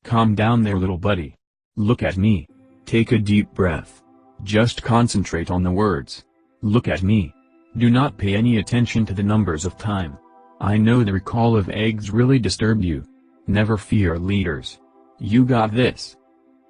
Calm down there, little buddy. Look at me. Take a deep breath. Just concentrate on the words. Look at me. Do not pay any attention to the numbers of time. I know the recall of eggs really disturbed you. Never fear, leaders. You got this.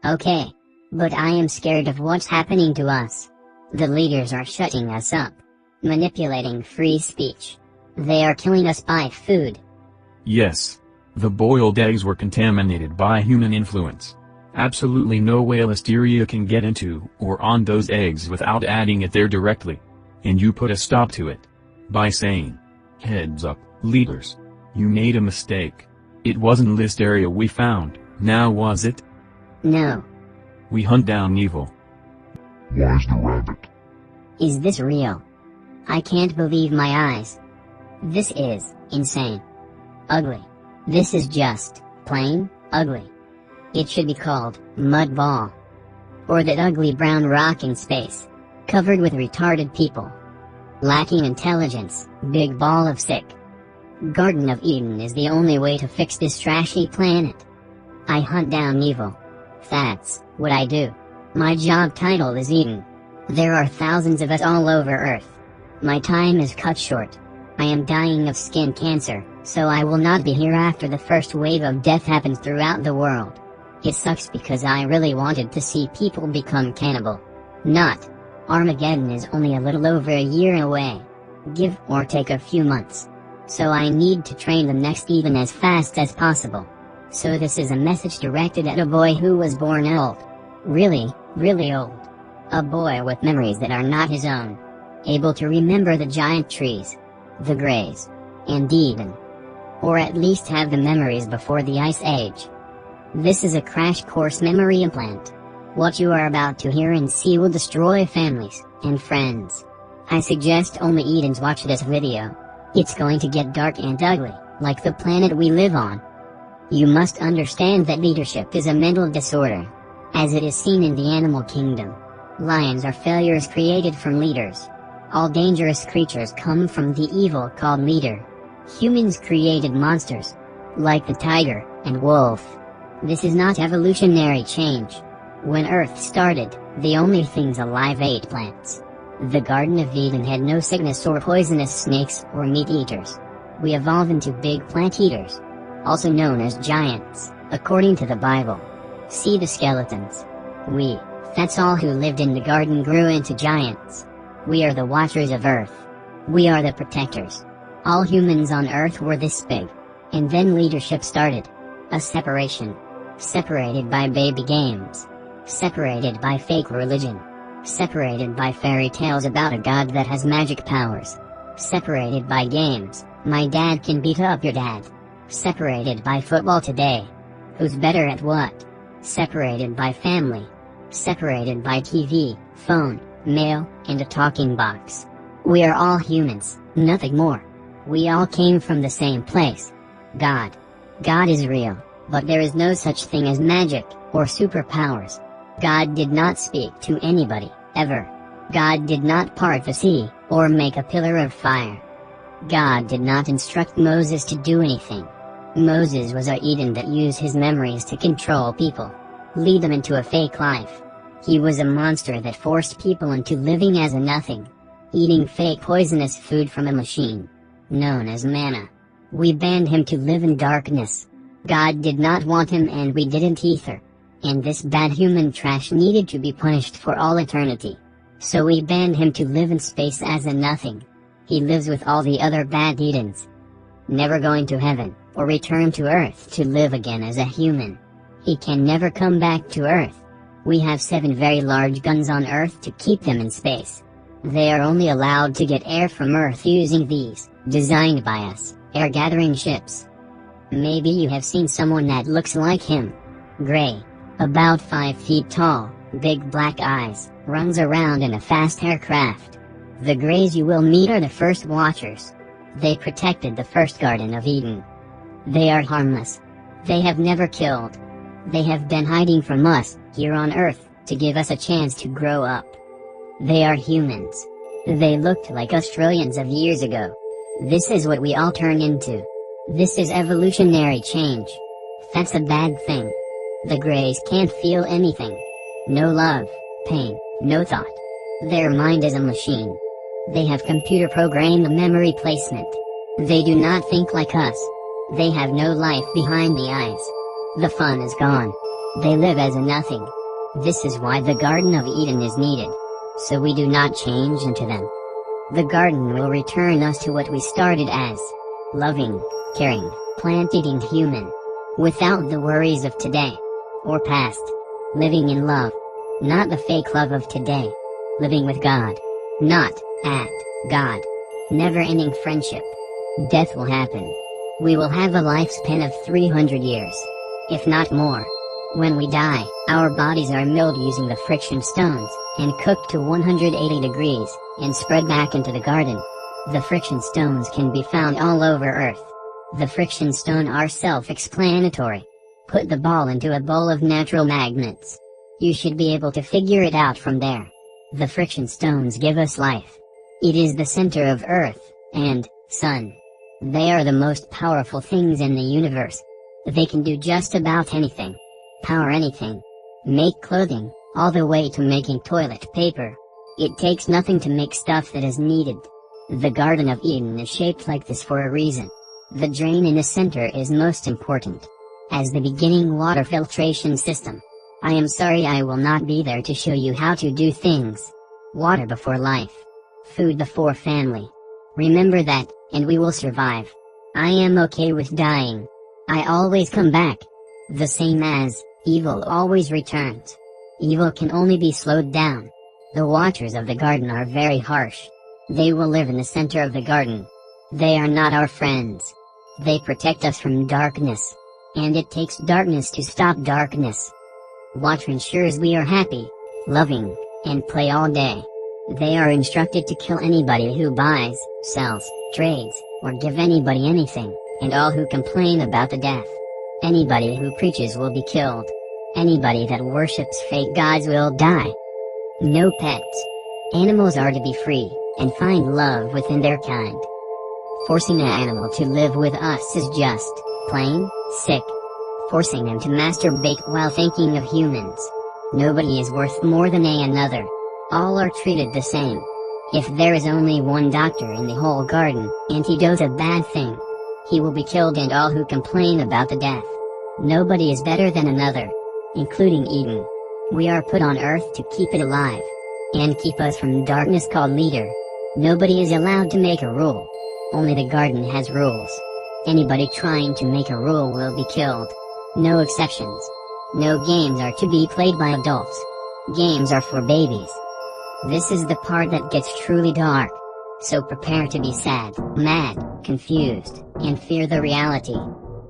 Okay. But I am scared of what's happening to us. The leaders are shutting us up. Manipulating free speech. They are killing us by food. Yes. The boiled eggs were contaminated by human influence. Absolutely no way listeria can get into or on those eggs without adding it there directly. And you put a stop to it. By saying, "Heads up, leaders. You made a mistake. It wasn't listeria we found, now was it?" No. We hunt down evil. Wize the rabbit. Is this real? I can't believe my eyes. This is insane. Ugly. This is just plain ugly. It should be called mud ball. Or that ugly brown rock in space, covered with retarded people. Lacking intelligence, big ball of sick. Garden of Eden is the only way to fix this trashy planet. I hunt down evil. That's what I do. My job title is Eden. There are thousands of us all over Earth. My time is cut short. I am dying of skin cancer, so I will not be here after the first wave of death happens throughout the world. It sucks because I really wanted to see people become cannibal. Not. Armageddon is only a little over a year away. Give or take a few months. So I need to train the next Eden as fast as possible. So this is a message directed at a boy who was born old. Really, really old. A boy with memories that are not his own. Able to remember the giant trees, the grays, and Eden. Or at least have the memories before the Ice Age. This is a crash course memory implant. What you are about to hear and see will destroy families and friends. I suggest only Edens watch this video. It's going to get dark and ugly, like the planet we live on. You must understand that leadership is a mental disorder, as it is seen in the animal kingdom. Lions are failures created from leaders. All dangerous creatures come from the evil called leader. Humans created monsters, like the tiger and wolf. This is not evolutionary change. When Earth started, the only things alive ate plants. The Garden of Eden had no sickness or poisonous snakes or meat eaters. We evolve into big plant eaters, also known as giants, according to the Bible. See the skeletons. That's all who lived in the garden grew into giants. We are the watchers of Earth. We are the protectors. All humans on Earth were this big. And then leadership started. A separation. Separated by baby games. Separated by fake religion. Separated by fairy tales about a god that has magic powers. Separated by games, my dad can beat up your dad. Separated by football today. Who's better at what? Separated by family. Separated by TV, phone, mail, and a talking box. We are all humans, nothing more. We all came from the same place. God. God is real, but there is no such thing as magic, or superpowers. God did not speak to anybody, ever. God did not part the sea, or make a pillar of fire. God did not instruct Moses to do anything. Moses was a Eden that used his memories to control people. Lead them into a fake life. He was a monster that forced people into living as a nothing. Eating fake poisonous food from a machine. Known as manna. We banned him to live in darkness. God did not want him and we didn't either. And this bad human trash needed to be punished for all eternity. So we banned him to live in space as a nothing. He lives with all the other bad Edens. Never going to heaven, or return to Earth to live again as a human. He can never come back to Earth. We have 7 very large guns on Earth to keep them in space. They are only allowed to get air from Earth using these, designed by us, air-gathering ships. Maybe you have seen someone that looks like him. Gray. About 5 feet tall, big black eyes, runs around in a fast aircraft. The Greys you will meet are the first Watchers. They protected the first Garden of Eden. They are harmless. They have never killed. They have been hiding from us, here on Earth, to give us a chance to grow up. They are humans. They looked like us trillions of years ago. This is what we all turn into. This is evolutionary change. That's a bad thing. The Greys can't feel anything. No love, pain, no thought. Their mind is a machine. They have computer-programmed memory placement. They do not think like us. They have no life behind the eyes. The fun is gone. They live as a nothing. This is why the Garden of Eden is needed. So we do not change into them. The garden will return us to what we started as. Loving, caring, plant-eating human. Without the worries of today. Or past. Living in love. Not the fake love of today. Living with God. Not at God. Never-ending friendship. Death will happen. We will have a lifespan of 300 years. If not more. When we die, our bodies are milled using the friction stones, and cooked to 180 degrees, and spread back into the garden. The friction stones can be found all over Earth. The friction stone are self-explanatory. Put the ball into a bowl of natural magnets. You should be able to figure it out from there. The friction stones give us life. It is the center of Earth, and Sun. They are the most powerful things in the universe. They can do just about anything. Power anything. Make clothing, all the way to making toilet paper. It takes nothing to make stuff that is needed. The Garden of Eden is shaped like this for a reason. The drain in the center is most important. As the beginning water filtration system. I am sorry I will not be there to show you how to do things. Water before life. Food before family. Remember that, and we will survive. I am okay with dying. I always come back. The same as, evil always returns. Evil can only be slowed down. The watchers of the garden are very harsh. They will live in the center of the garden. They are not our friends. They protect us from darkness. And it takes darkness to stop darkness. Watch ensures we are happy, loving, and play all day. They are instructed to kill anybody who buys, sells, trades, or give anybody anything, and all who complain about the death. Anybody who preaches will be killed. Anybody that worships fake gods will die. No pets. Animals are to be free, and find love within their kind. Forcing an animal to live with us is just, plain, sick. Forcing them to masturbate while thinking of humans. Nobody is worth more than another. All are treated the same. If there is only one doctor in the whole garden, and he does a bad thing, he will be killed, and all who complain about the death. Nobody is better than another. Including Eden. We are put on earth to keep it alive. And keep us from darkness called leader. Nobody is allowed to make a rule. Only the garden has rules. Anybody trying to make a rule will be killed. No exceptions. No games are to be played by adults. Games are for babies. This is the part that gets truly dark. So prepare to be sad, mad, confused, and fear the reality.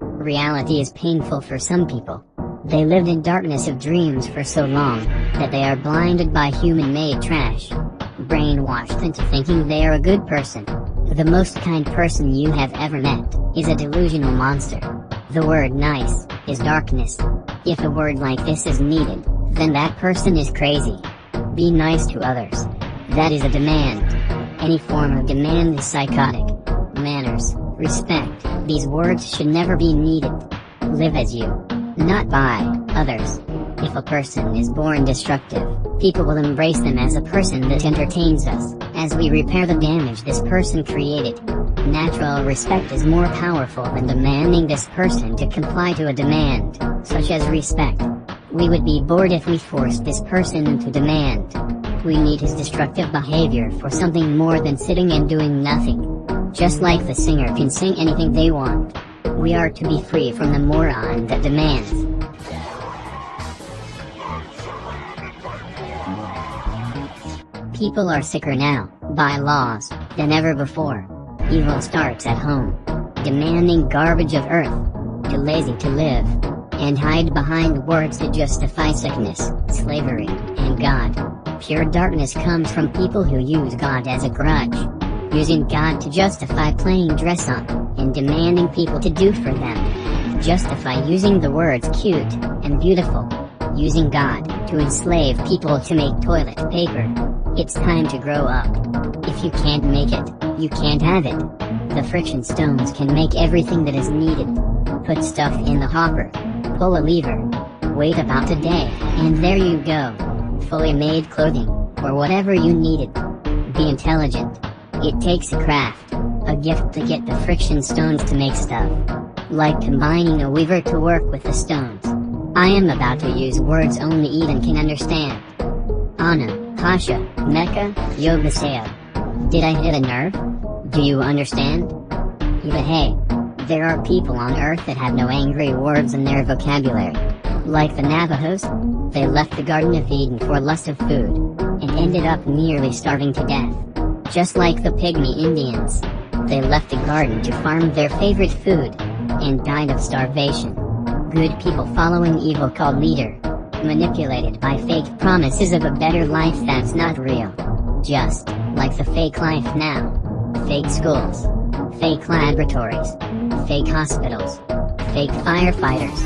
Reality is painful for some people. They lived in darkness of dreams for so long, that they are blinded by human-made trash. Brainwashed into thinking they are a good person. The most kind person you have ever met, is a delusional monster. The word nice, is darkness. If a word like this is needed, then that person is crazy. Be nice to others. That is a demand. Any form of demand is psychotic. Manners, respect, these words should never be needed. Live as you. Not by others. If a person is born destructive, people will embrace them as a person that entertains us, as we repair the damage this person created. Natural respect is more powerful than demanding this person to comply to a demand, such as respect. We would be bored if we forced this person into demand. We need his destructive behavior for something more than sitting and doing nothing. Just like the singer can sing anything they want. We are to be free from the moron that demands. People are sicker now, by laws, than ever before. Evil starts at home. Demanding garbage of earth. Too lazy to live. And hide behind words to justify sickness, slavery, and God. Pure darkness comes from people who use God as a grudge. Using God to justify playing dress up, and demanding people to do for them. Justify using the words cute, and beautiful. Using God, to enslave people to make toilet paper. It's time to grow up. If you can't make it, you can't have it. The friction stones can make everything that is needed. Put stuff in the hopper. Pull a lever. Wait about a day, and there you go. Fully made clothing, or whatever you needed. Be intelligent. It takes a craft, a gift to get the friction stones to make stuff. Like combining a weaver to work with the stones. I am about to use words only Eden can understand. Anna, Pasha, Mecca, Yogaseo. Did I hit a nerve? Do you understand? But hey, there are people on Earth that have no angry words in their vocabulary. Like the Navajos, they left the Garden of Eden for lust of food, and ended up nearly starving to death. Just like the Pygmy Indians, they left the garden to farm their favorite food, and died of starvation. Good people following evil called leader, manipulated by fake promises of a better life that's not real. Just like the fake life now. Fake schools, fake laboratories, fake hospitals, fake firefighters,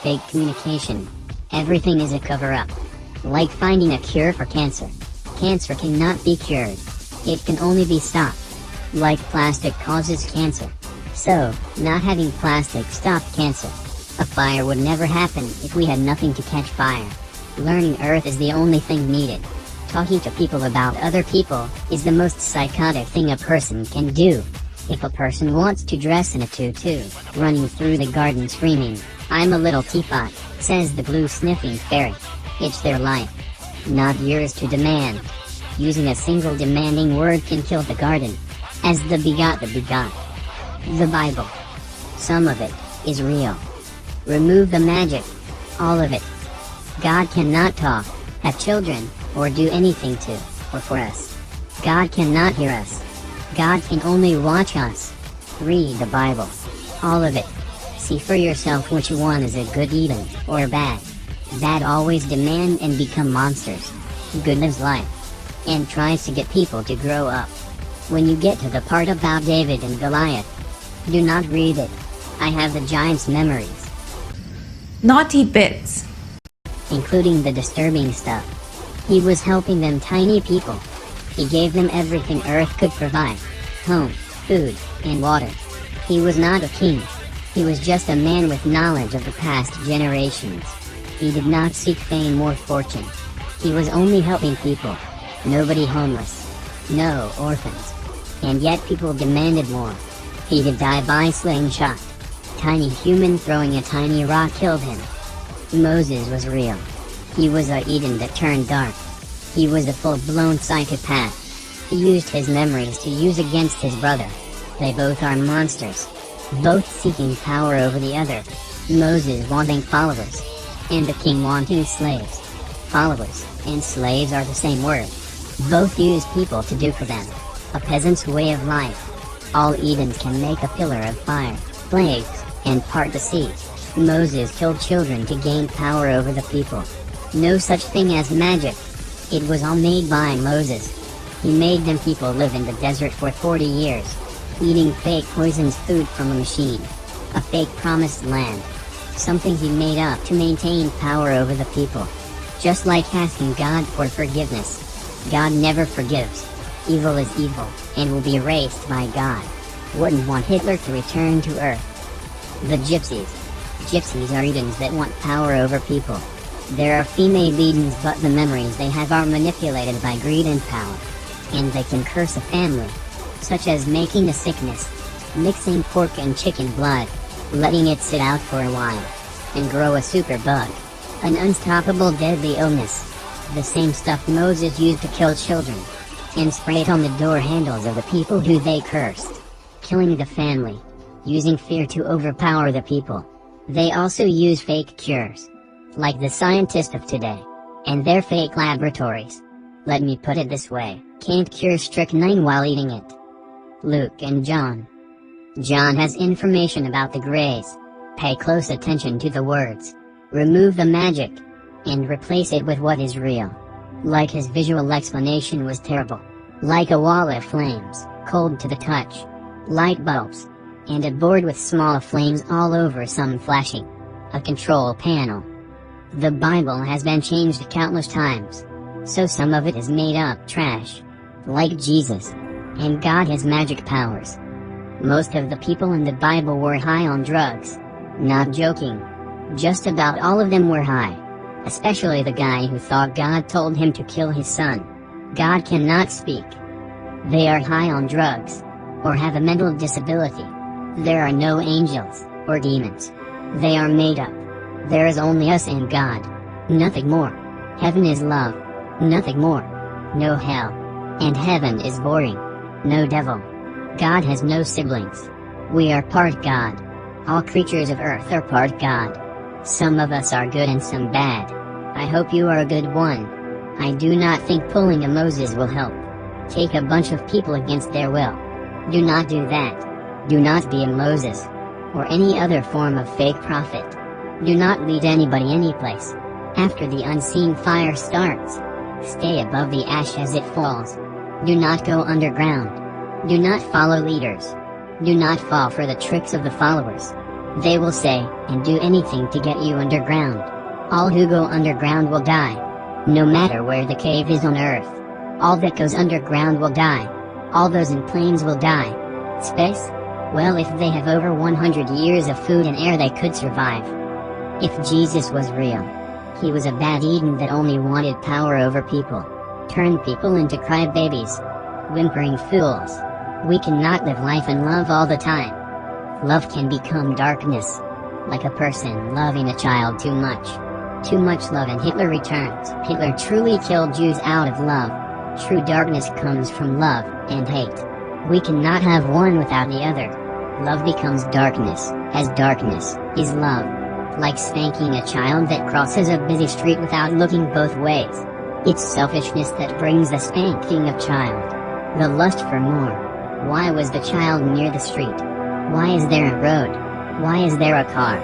fake communication. Everything is a cover-up. Like finding a cure for cancer. Cancer cannot be cured. It can only be stopped. Like plastic causes cancer. So, not having plastic stopped cancer. A fire would never happen if we had nothing to catch fire. Learning Earth is the only thing needed. Talking to people about other people is the most psychotic thing a person can do. If a person wants to dress in a tutu, running through the garden screaming, "I'm a little teapot," says the blue-sniffing fairy. It's their life, not yours to demand. Using a single demanding word can kill the garden. As the begot the begot. The Bible. Some of it is real. Remove the magic. All of it. God cannot talk, have children, or do anything to, or for us. God cannot hear us. God can only watch us. Read the Bible. All of it. See for yourself which one is a good Eden, or bad. Bad always demand and become monsters. Good lives life. And tries to get people to grow up. When you get to the part about David and Goliath, do not read it. I have the giant's memories. Naughty bits. Including the disturbing stuff. He was helping them tiny people. He gave them everything Earth could provide. Home, food, and water. He was not a king. He was just a man with knowledge of the past generations. He did not seek fame or fortune. He was only helping people. Nobody homeless. No orphans. And yet people demanded more. He did die by slingshot. Tiny human throwing a tiny rock killed him. Moses was real. He was a Eden that turned dark. He was a full-blown psychopath. He used his memories to use against his brother. They both are monsters. Both seeking power over the other. Moses wanting followers. And the king wanting slaves. Followers and slaves are the same word. Both use people to do for them. A peasant's way of life. All Edens can make a pillar of fire, plagues, and part the sea. Moses killed children to gain power over the people. No such thing as magic. It was all made by Moses. He made them people live in the desert for 40 years, eating fake poisonous food from a machine. A fake promised land. Something he made up to maintain power over the people. Just like asking God for forgiveness. God never forgives. Evil is evil, and will be erased by God. Wouldn't want Hitler to return to Earth. The Gypsies. Gypsies are Edens that want power over people. There are female Edens, but the memories they have are manipulated by greed and power. And they can curse a family. Such as making a sickness. Mixing pork and chicken blood. Letting it sit out for a while. And grow a super bug. An unstoppable deadly illness. The same stuff Moses used to kill children. And spray it on the door handles of the people who they cursed. Killing the family. Using fear to overpower the people. They also use fake cures. Like the scientists of today. And their fake laboratories. Let me put it this way, can't cure strychnine while eating it. Luke and John. John has information about the Greys. Pay close attention to the words. Remove the magic. And replace it with what is real. Like his visual explanation was terrible. Like a wall of flames, cold to the touch. Light bulbs. And a board with small flames all over, some flashing. A control panel. The Bible has been changed countless times. So some of it is made up trash. Like Jesus. And God has magic powers. Most of the people in the Bible were high on drugs. Not joking. Just about all of them were high. Especially the guy who thought God told him to kill his son. God cannot speak. They are high on drugs. Or have a mental disability. There are no angels, or demons. They are made up. There is only us and God. Nothing more. Heaven is love. Nothing more. No hell. And heaven is boring. No devil. God has no siblings. We are part God. All creatures of earth are part God. Some of us are good and some bad. I hope you are a good one. I do not think pulling a Moses will help. Take a bunch of people against their will. Do not do that. Do not be a Moses. Or any other form of fake prophet. Do not lead anybody anyplace. After the unseen fire starts, stay above the ash as it falls. Do not go underground. Do not follow leaders. Do not fall for the tricks of the followers. They will say and do anything to get you underground. All who go underground will die. No matter where the cave is on earth. All that goes underground will die. All those in planes will die. Space? Well, if they have over 100 years of food and air, they could survive. If Jesus was real, he was a bad Eden that only wanted power over people. Turned people into crybabies. Whimpering fools. We cannot live life and love all the time. Love can become darkness. Like a person loving a child too much. Too much love and Hitler returns. Hitler truly killed Jews out of love. True darkness comes from love and hate. We cannot have one without the other. Love becomes darkness, as darkness is love. Like spanking a child that crosses a busy street without looking both ways. It's selfishness that brings the spanking of child. The lust for more. Why was the child near the street? Why is there a road? Why is there a car?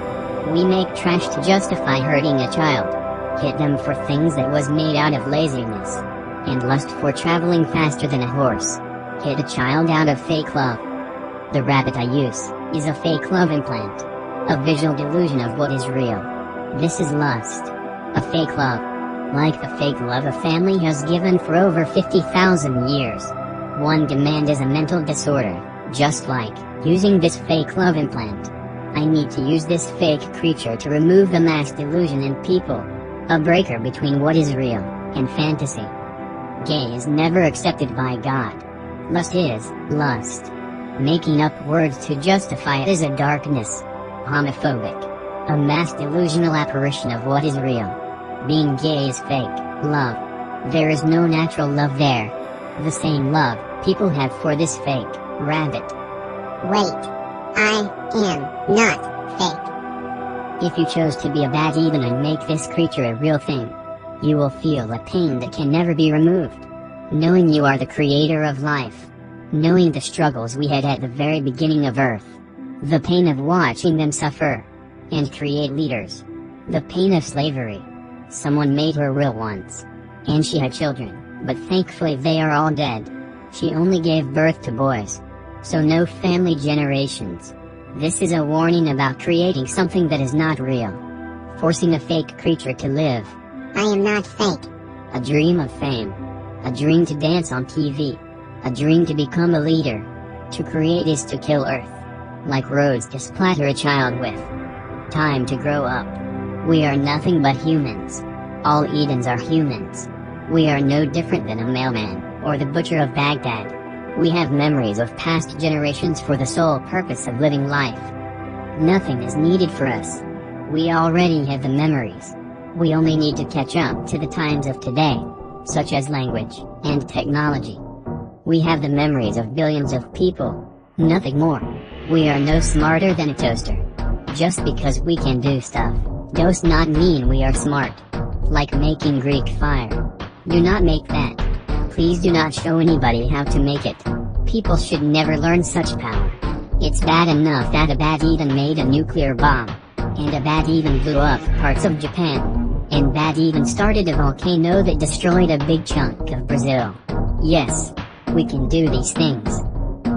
We make trash to justify hurting a child. Hit them for things that was made out of laziness. And lust for traveling faster than a horse. Hit a child out of fake love. The rabbit I use is a fake love implant. A visual delusion of what is real. This is lust. A fake love. Like the fake love a family has given for over 50,000 years. One demand is a mental disorder, just like using this fake love implant. I need to use this fake creature to remove the mass delusion in people. A breaker between what is real and fantasy. Gay is never accepted by God. Lust is lust. Making up words to justify it is a darkness. Homophobic. A mass delusional apparition of what is real. Being gay is fake love. There is no natural love there. The same love people have for this fake rabbit. Wait. I am not fake. If you chose to be a bad Eden and make this creature a real thing, you will feel a pain that can never be removed. Knowing you are the creator of life. Knowing the struggles we had at the very beginning of Earth. The pain of watching them suffer. And create leaders. The pain of slavery. Someone made her real once. And she had children, but thankfully they are all dead. She only gave birth to boys. So no family generations. This is a warning about creating something that is not real. Forcing a fake creature to live. I am not fake. A dream of fame. A dream to dance on TV. A dream to become a leader. To create is to kill Earth. Like roads to splatter a child with. Time to grow up. We are nothing but humans. All Edens are humans. We are no different than a mailman, or the butcher of Baghdad. We have memories of past generations for the sole purpose of living life. Nothing is needed for us. We already have the memories. We only need to catch up to the times of today, such as language and technology. We have the memories of billions of people. Nothing more. We are no smarter than a toaster. Just because we can do stuff, does not mean we are smart. Like making Greek fire. Do not make that. Please do not show anybody how to make it. People should never learn such power. It's bad enough that a bad Eden made a nuclear bomb. And a bad Eden blew up parts of Japan. And bad Eden started a volcano that destroyed a big chunk of Brazil. Yes, we can do these things.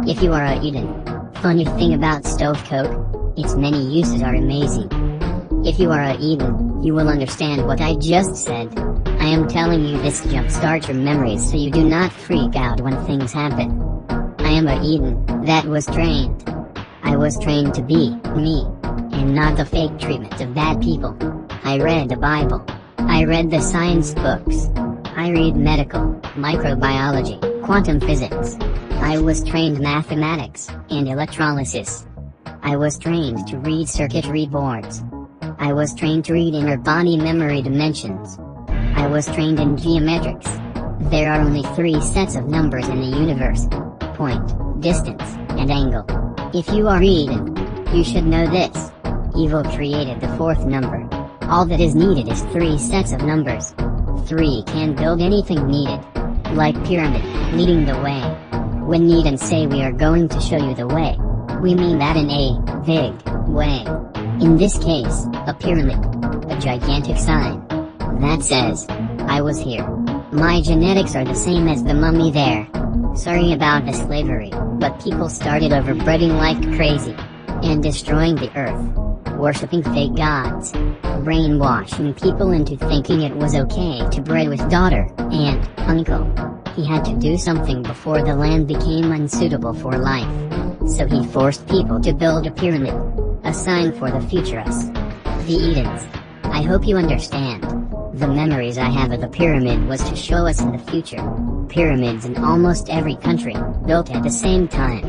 If you are a Eden, funny thing about stovecoke, its many uses are amazing. If you are a Eden, you will understand what I just said. I am telling you this jumpstarts your memories so you do not freak out when things happen. I am a Eden that was trained. I was trained to be me. and not the fake treatment of bad people. I read the Bible. I read the science books. I read medical, microbiology, quantum physics. I was trained mathematics and electrolysis. I was trained to read circuitry boards. I was trained to read inner body memory dimensions. I was trained in geometrics. There are only 3 sets of numbers in the universe: point, distance, and angle. If you are Eden, you should know this. Evil created the 4th number. All that is needed is 3 sets of numbers. 3 can build anything needed. Like pyramid, leading the way. When Eden say we are going to show you the way, we mean that in a big way. In this case, a pyramid. A gigantic sign that says, I was here. My genetics are the same as the mummy there. Sorry about the slavery, but people started overbreeding like crazy. And destroying the earth. Worshipping fake gods. Brainwashing people into thinking it was okay to breed with daughter, aunt, uncle. He had to do something before the land became unsuitable for life. So he forced people to build a pyramid. A sign for the future us. The Edens. I hope you understand. The memories I have of the pyramid was to show us in the future. Pyramids in almost every country, built at the same time.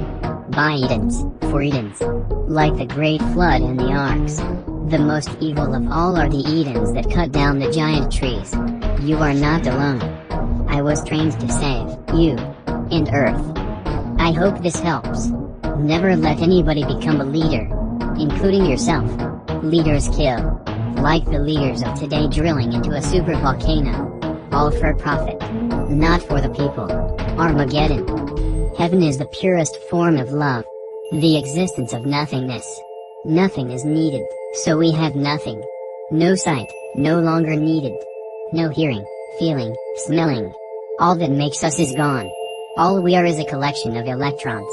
By Edens, for Edens. Like the Great Flood and the Arks. The most evil of all are the Edens that cut down the giant trees. You are not alone. I was trained to save you and Earth. I hope this helps. Never let anybody become a leader, including yourself. Leaders kill. Like the leaders of today drilling into a super volcano. All for profit. Not for the people. Armageddon. Heaven is the purest form of love. The existence of nothingness. Nothing is needed, so we have nothing. No sight, no longer needed. No hearing, feeling, smelling. All that makes us is gone. All we are is a collection of electrons.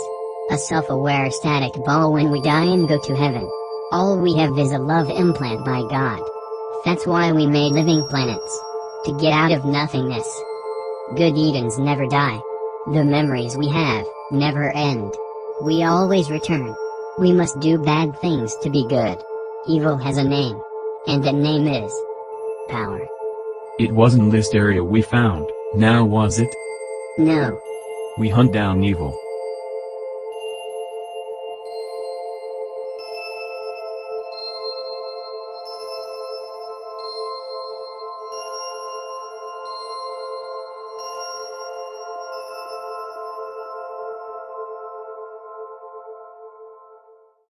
A self-aware static ball when we die and go to heaven. All we have is a love implant by God. That's why we made living planets. To get out of nothingness. Good Edens never die. The memories we have never end. We always return. We must do bad things to be good. Evil has a name. And that name is power. It wasn't this area we found, now was it? No. We hunt down evil.